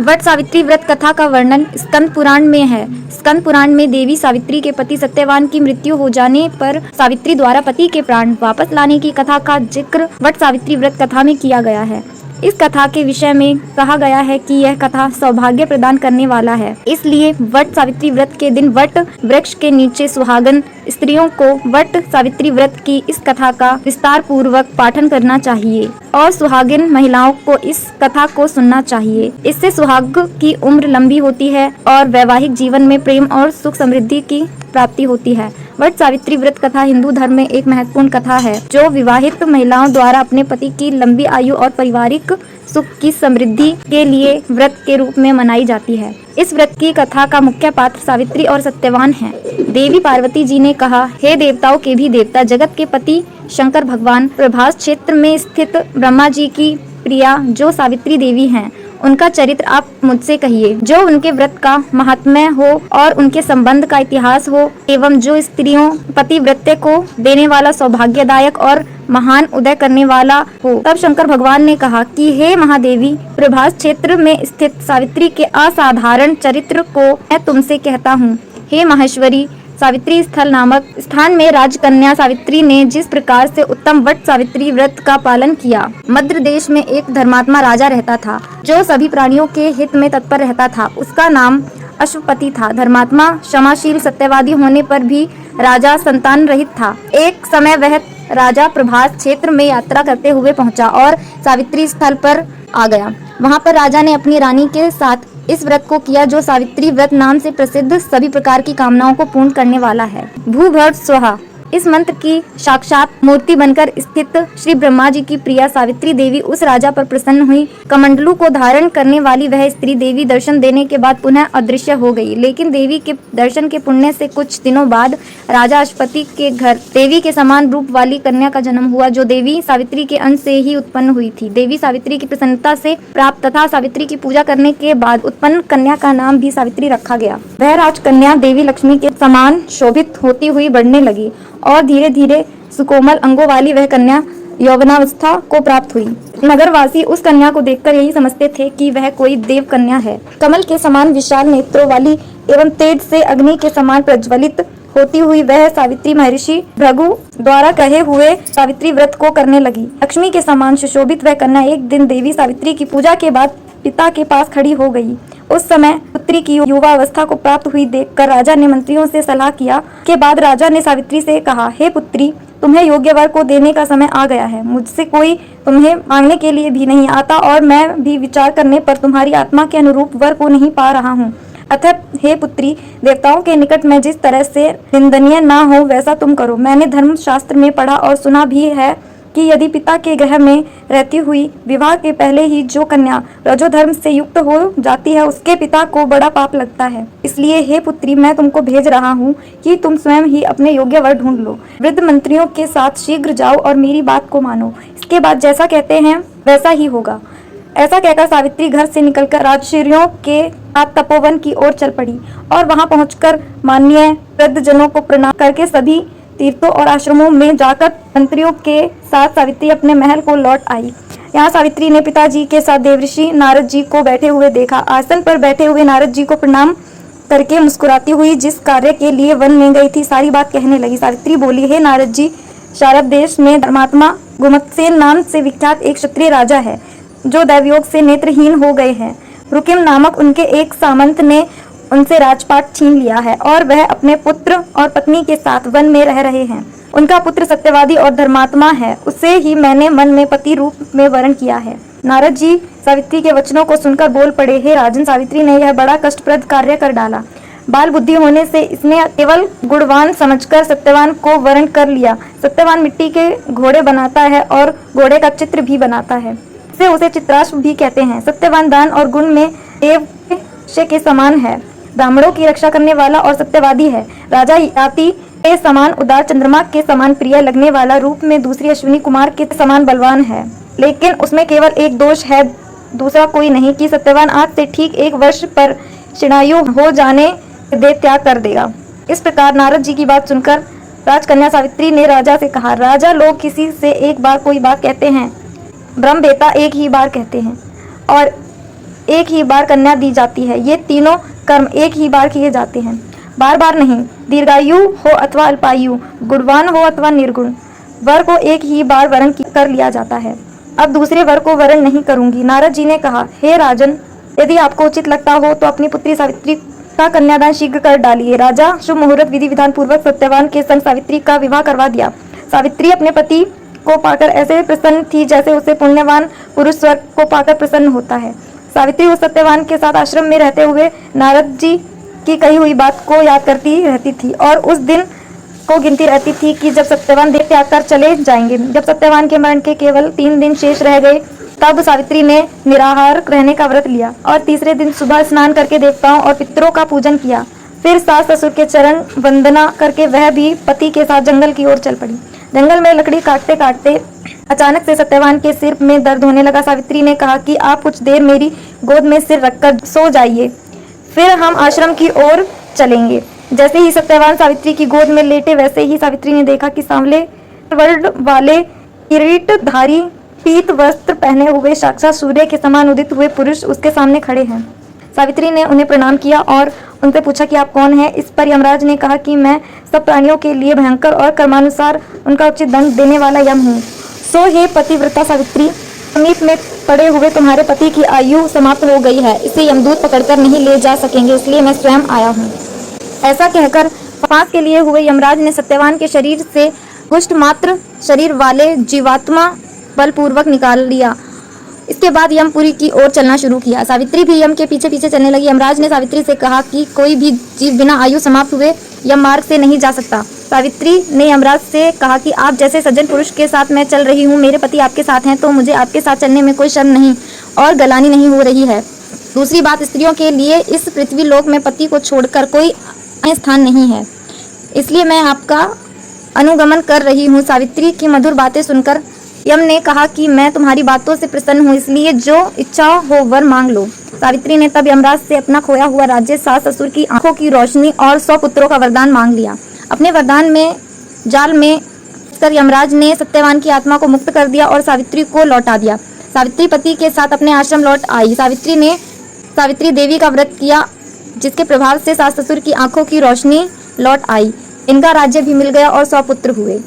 वट सावित्री व्रत कथा का वर्णन स्कंद पुराण में है। स्कंद पुराण में देवी सावित्री के पति सत्यवान की मृत्यु हो जाने पर सावित्री द्वारा पति के प्राण वापस लाने की कथा का जिक्र वट सावित्री व्रत कथा में किया गया है। इस कथा के विषय में कहा गया है कि यह कथा सौभाग्य प्रदान करने वाला है, इसलिए वट सावित्री व्रत के दिन वट वृक्ष के नीचे सुहागन स्त्रियों को वट सावित्री व्रत की इस कथा का विस्तार पूर्वक पाठन करना चाहिए और सुहागिन महिलाओं को इस कथा को सुनना चाहिए। इससे सुहाग की उम्र लंबी होती है और वैवाहिक जीवन में प्रेम और सुख समृद्धि की प्राप्ति होती है। वट सावित्री व्रत कथा हिंदू धर्म में एक महत्वपूर्ण कथा है जो विवाहित महिलाओं द्वारा अपने पति की लंबी आयु और पारिवारिक सुख की समृद्धि के लिए व्रत के रूप में मनाई जाती है। इस व्रत की कथा का मुख्य पात्र सावित्री और सत्यवान है। देवी पार्वती जी ने कहा, हे देवताओं के भी देवता, जगत के पति शंकर भगवान प्रभास क्षेत्र में स्थित ब्रह्मा जी की प्रिया जो सावित्री देवी हैं, उनका चरित्र आप मुझसे कहिए। जो उनके व्रत का महात्म्य हो और उनके संबंध का इतिहास हो एवं जो स्त्रियों पतिव्रत्य को देने वाला सौभाग्यदायक और महान उदय करने वाला हो। तब शंकर भगवान ने कहा कि हे महादेवी, प्रभास क्षेत्र में स्थित सावित्री के असाधारण चरित्र को मैं तुमसे कहता हूँ। हे माहेश्वरी, सावित्री स्थल नामक स्थान में राजकन्या सावित्री ने जिस प्रकार से उत्तम वट सावित्री व्रत का पालन किया। मध्य देश में एक धर्मात्मा राजा रहता था जो सभी प्राणियों के हित में तत्पर रहता था। उसका नाम अश्वपति था। धर्मात्मा क्षमाशील सत्यवादी होने पर भी राजा संतान रहित था। एक समय वह राजा प्रभास क्षेत्र में यात्रा करते हुए पहुंचा और सावित्री स्थल पर आ गया। वहां पर राजा ने अपनी रानी के साथ इस व्रत को किया जो सावित्री व्रत नाम से प्रसिद्ध सभी प्रकार की कामनाओं को पूर्ण करने वाला है। भूभर्ट स्वाहा इस मंत्र की साक्षात मूर्ति बनकर स्थित श्री ब्रह्मा जी की प्रिया सावित्री देवी उस राजा पर प्रसन्न हुई। कमंडलू को धारण करने वाली वह स्त्री देवी दर्शन देने के बाद पुनः अदृश्य हो गई। लेकिन देवी के दर्शन के पुण्य से कुछ दिनों बाद राजा अश्वपति के घर देवी के समान रूप वाली कन्या का जन्म हुआ जो देवी सावित्री के अंश से ही उत्पन्न हुई थी। देवी सावित्री की प्रसन्नता से प्राप्त तथा सावित्री की पूजा करने के बाद उत्पन्न कन्या का नाम भी सावित्री रखा गया। वह राजकन्या देवी लक्ष्मी के समान शोभित होती हुई बढ़ने लगी और धीरे धीरे सुकोमल अंगों वाली वह कन्या यौवनावस्था को प्राप्त हुई। नगरवासी उस कन्या को देखकर यही समझते थे कि वह कोई देव कन्या है। कमल के समान विशाल नेत्रों वाली एवं तेज से अग्नि के समान प्रज्वलित होती हुई वह सावित्री महर्षि भृगु द्वारा कहे हुए सावित्री व्रत को करने लगी। लक्ष्मी के समान सुशोभित वह कन्या एक दिन देवी सावित्री की पूजा के बाद पिता के पास खड़ी हो गई। उस समय पुत्री की युवा अवस्था को प्राप्त हुई देखकर राजा ने मंत्रियों से सलाह किया। के बाद राजा ने सावित्री से कहा, हे पुत्री, तुम्हें योग्य वर को देने का समय आ गया है। मुझसे कोई तुम्हें मांगने के लिए भी नहीं आता और मैं भी विचार करने पर तुम्हारी आत्मा के अनुरूप वर को नहीं पा रहा हूँ। अतः हे पुत्री, देवताओं के निकट में जिस तरह से निंदनीय ना हो वैसा तुम करो। मैंने धर्म शास्त्र में पढ़ा और सुना भी है कि यदि पिता के गृह में रहती हुई विवाह के पहले ही जो कन्या रजोधर्म से युक्त हो जाती है उसके पिता को बड़ा पाप लगता है। इसलिए हे पुत्री, मैं तुमको भेज रहा हूँ कि तुम स्वयं ही अपने योग्य वर ढूंढ लो। वृद्ध मंत्रियों के साथ शीघ्र जाओ और मेरी बात को मानो। इसके बाद जैसा कहते हैं वैसा ही होगा। ऐसा कहकर सावित्री घर से निकलकर राजर्षियों के साथ तपोवन की ओर चल पड़ी और वहां पहुंचकर माननीय वृद्ध जनों को प्रणाम करके सभी तीर्थों और आश्रमों में जाकर मंत्रियों के साथ सावित्री अपने महल को लौट आई। यहाँ सावित्री ने पिताजी के साथ देवर्षि नारद जी को बैठे हुए देखा। आसन पर बैठे हुए नारद जी को प्रणाम करके मुस्कुराती हुई जिस कार्य के लिए वन में गई थी सारी बात कहने लगी। सावित्री बोली, हे नारद जी, शारद देश में धर्मात्मा गुमत्सेन नाम से विख्यात एक क्षत्रिय राजा है जो दैवयोग से नेत्रहीन हो गए हैं। रुकिम नामक उनके एक सामंत ने उनसे राजपाट छीन लिया है और वह अपने पुत्र और पत्नी के साथ वन में रह रहे हैं। उनका पुत्र सत्यवादी और धर्मात्मा है, उसे ही मैंने मन में पति रूप में वरण किया है। नारद जी सावित्री के वचनों को सुनकर बोल पड़े, हे राजन, सावित्री ने यह बड़ा कष्टप्रद कार्य कर डाला। बाल बुद्धि होने से इसने केवल गुणवान समझकर सत्यवान को वरण कर लिया। सत्यवान मिट्टी के घोड़े बनाता है और घोड़े का चित्र भी बनाता है, इससे उसे चित्राश्व भी कहते हैं। सत्यवान दान और गुण में देव के समान है, ब्राह्मणों की रक्षा करने वाला और सत्यवादी है। राजा याति के समान उदार, चंद्रमा के समान प्रिय लगने वाला, रूप में दूसरी अश्विनी कुमार के समान बलवान है। लेकिन उसमें केवल एक दोष है, दूसरा कोई नहीं, कि सत्यवान आज से ठीक 1 वर्ष पर शिणायु हो जाने दे त्याग कर देगा। इस प्रकार नारद जी की बात सुनकर राजकन्या सावित्री ने राजा से कहा, राजा, लोग किसी से एक बार कोई बात कहते हैं, ब्रह्म बेटा एक ही बार कहते हैं और एक ही बार कन्या दी जाती है। ये तीनों कर्म एक ही बार किए जाते हैं, बार बार नहीं। दीर्घायु हो अथवा अल्पायु, गुणवान हो अथवा निर्गुण, वर को एक ही बार वरण कर लिया जाता है। अब दूसरे वर को वरण नहीं करूंगी। नारद जी ने कहा, हे राजन, यदि आपको उचित लगता हो तो अपनी पुत्री सावित्री का कन्यादान शीघ्र कर डालिए। राजा शुभ मुहूर्त विधि विधान पूर्वक सत्यवान के संग सावित्री का विवाह करवा दिया। सावित्री अपने पति को पाकर ऐसे प्रसन्न थी जैसे उसे पुण्यवान पुरुष स्वर्ग को पाकर प्रसन्न होता है। सावित्री उस सत्यवान के साथ आश्रम में रहते हुए नारद जी की कही हुई बात को याद करती रहती थी और उस दिन को गिनती रहती थी कि जब सत्यवान देह त्याग कर चले जाएंगे। जब सत्यवान के मरण के केवल 3 दिन शेष रह गए तब सावित्री ने निराहार रहने का व्रत लिया और तीसरे दिन सुबह स्नान करके देवताओं और पितरों का पूजन किया। फिर सास ससुर के चरण वंदना करके वह भी पति के साथ जंगल की ओर चल पड़ी। जंगल में लकड़ी काटते काटते अचानक से सत्यवान के सिर में दर्द होने लगा। सावित्री ने कहा कि आप कुछ देर मेरी गोद में सिर रखकर सो जाइए, फिर हम आश्रम की ओर चलेंगे। जैसे ही सत्यवान सावित्री की गोद में लेटे वैसे ही सावित्री ने देखा कि सांवले वर्ण वाले किरीटधारी पीत वस्त्र पहने हुए साक्षात सूर्य के समान उदित हुए पुरुष उसके सामने खड़े हैं। सावित्री ने उन्हें प्रणाम किया और उनसे पूछा कि आप कौन हैं। इस पर यमराज ने कहा कि मैं सब प्राणियों के लिए भयंकर और कर्मानुसार उनका उचित दंड देने वाला यम हूँ। सो हे पतिव्रता सावित्री, समीप में पड़े हुए तुम्हारे पति की आयु समाप्त हो गई है, इसे यमदूत पकड़कर नहीं ले जा सकेंगे, इसलिए मैं स्वयं आया हूँ। ऐसा कहकर फांस के लिए हुए यमराज ने सत्यवान के शरीर से कुष्ठ मात्र शरीर वाले जीवात्मा बलपूर्वक निकाल लिया। इसके बाद यमपुरी की ओर चलना शुरू किया। सावित्री भी यम के पीछे पीछे चलने लगी। यमराज ने सावित्री से कहा कि कोई भी जीव बिना आयु समाप्त हुए यम मार्ग से नहीं जा सकता। सावित्री ने यमराज से कहा कि आप जैसे सज्जन पुरुष के साथ मैं चल रही हूँ, मेरे पति आपके साथ हैं, तो मुझे आपके साथ चलने में कोई शर्म नहीं और गलानी नहीं हो रही है। दूसरी बात, स्त्रियों के लिए इस पृथ्वी लोक में पति को छोड़कर कोई अन्य स्थान नहीं है, इसलिए मैं आपका अनुगमन कर रही हूँ। सावित्री की मधुर बातें सुनकर यम ने कहा कि मैं तुम्हारी बातों से प्रसन्न हूँ, इसलिए जो इच्छा हो वर मांग लो। सावित्री ने तब यमराज से अपना खोया हुआ राज्य, सास ससुर की आंखों की रोशनी और 100 पुत्रों का वरदान मांग लिया। अपने वरदान में जाल में कर यमराज ने सत्यवान की आत्मा को मुक्त कर दिया और सावित्री को लौटा दिया। सावित्री पति के साथ अपने आश्रम लौट आई। सावित्री ने सावित्री देवी का व्रत किया, जिसके प्रभाव से सास ससुर की आंखों की रोशनी लौट आई। इनका राज्य भी मिल गया और 100 पुत्र हुए।